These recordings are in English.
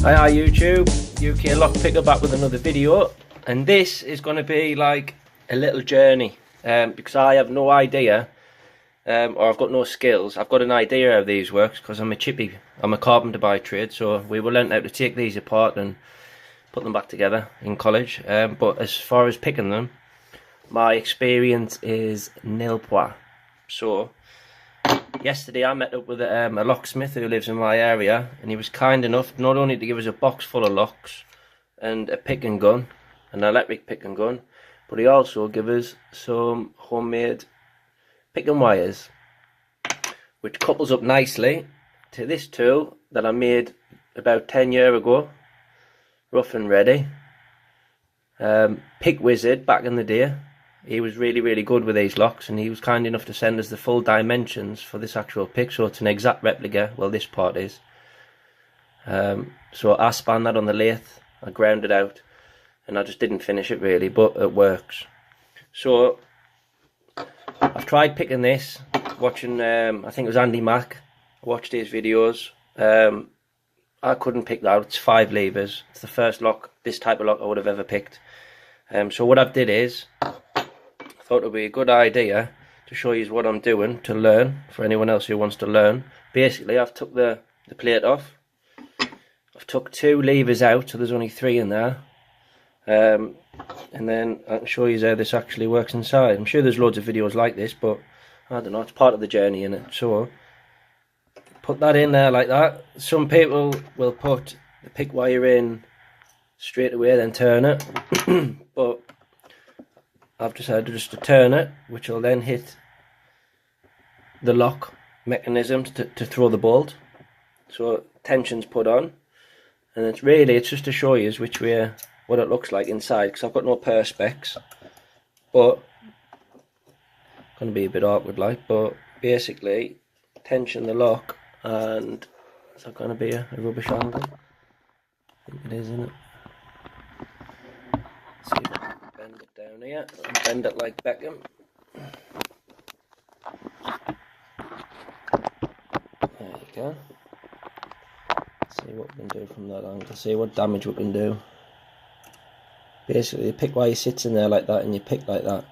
Hi YouTube, UK Lockpicker back with another video, and this is going to be like a little journey because I have no idea or I've got no skills. I've got an idea how these works because I'm a carpenter by trade, so we were learnt how to take these apart and put them back together in college, but as far as picking them, my experience is nil point. So yesterday I met up with a locksmith who lives in my area, and he was kind enough not only to give us a box full of locks and a picking gun, an electric picking gun, but he also gave us some homemade picking wires, which couples up nicely to this tool that I made about 10 years ago, rough and ready. Pick Wizard back in the day. He was really good with these locks, and he was kind enough to send us the full dimensions for this actual pick, so it's an exact replica. Well, this part is. So I span that on the lathe, I ground it out, and I just didn't finish it really, but it works. So I've tried picking this, watching I think it was Andy Mack. I watched his videos. I couldn't pick that. It's 5 levers. It's the first lock, this type of lock, I would have ever picked. So what I've did is, I thought it would be a good idea to show you what I'm doing to learn, for anyone else who wants to learn. Basically, I've took the plate off. I've took 2 levers out, so there's only 3 in there. And then I can show you how this actually works inside. I'm sure there's loads of videos like this, but I don't know, it's part of the journey, innit? So put that in there like that. Some people will put the pick wire in straight away, then turn it. But I've decided just to turn it, which will then hit the lock mechanism to throw the bolt. So tension's put on, and it's just to show you which way, what it looks like inside, because I've got no perspex, but it's going to be a bit awkward like, but basically tension the lock, and is that going to be a rubbish angle? I think it is, isn't it? See if I can bend it down here, and bend it like Beckham. There you go. See what we can do from that angle, see what damage we can do. Basically, the pick wire sits in there like that, and you pick like that.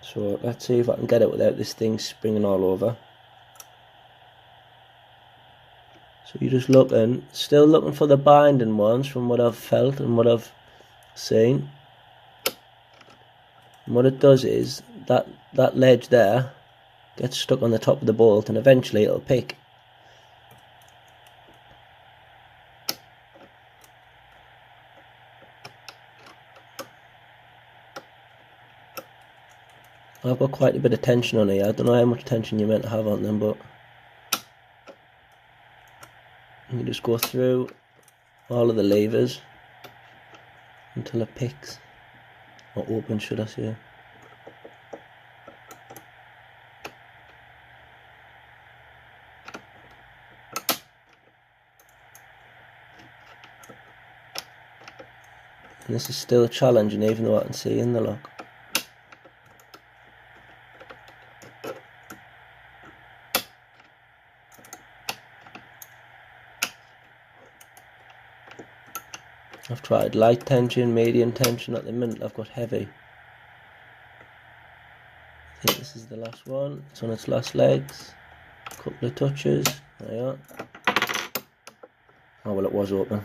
So let's see if I can get it without this thing springing all over. So you're just looking, still looking for the binding ones from what I've felt and what I've seen. And what it does is that ledge there gets stuck on the top of the bolt, and eventually it'll pick. I've got quite a bit of tension on here. I don't know how much tension you're meant to have on them, but you just go through all of the levers until it picks, or opens, should I say. And this is still challenging, even though I can see in the lock. I've tried light tension, medium tension. At the minute I've got heavy. I think this is the last one. It's on its last legs. A couple of touches. There you are. Oh well, it was open.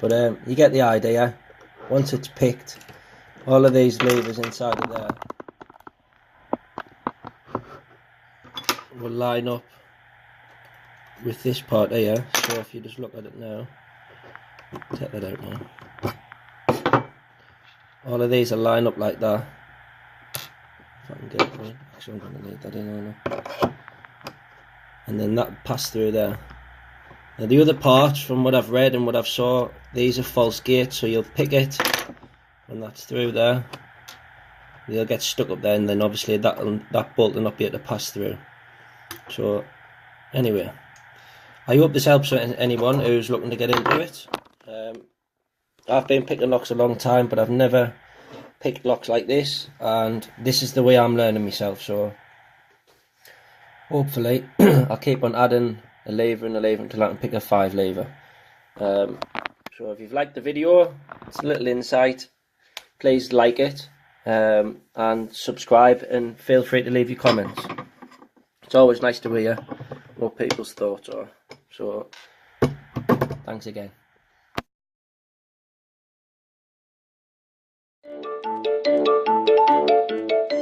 But you get the idea. Once it's picked, all of these levers inside of there will line up with this part here. So if you just look at it now, take that out now. All of these will line up like that. If I can get it right. Actually, I'm going to need that in now. And then that pass through there. Now the other parts, from what I've read and what I've saw, these are false gates, so you'll pick it when that's through there. You'll get stuck up there, and then obviously that bolt will not be able to pass through. So anyway, I hope this helps anyone who's looking to get into it. I've been picking locks a long time, but I've never picked locks like this, and this is the way I'm learning myself, so hopefully I'll keep on adding a lever and a lever until I can pick a 5 lever. So if you've liked the video, it's a little insight, please like it, and subscribe, and feel free to leave your comments. It's always nice to hear what people's thoughts are. So thanks again.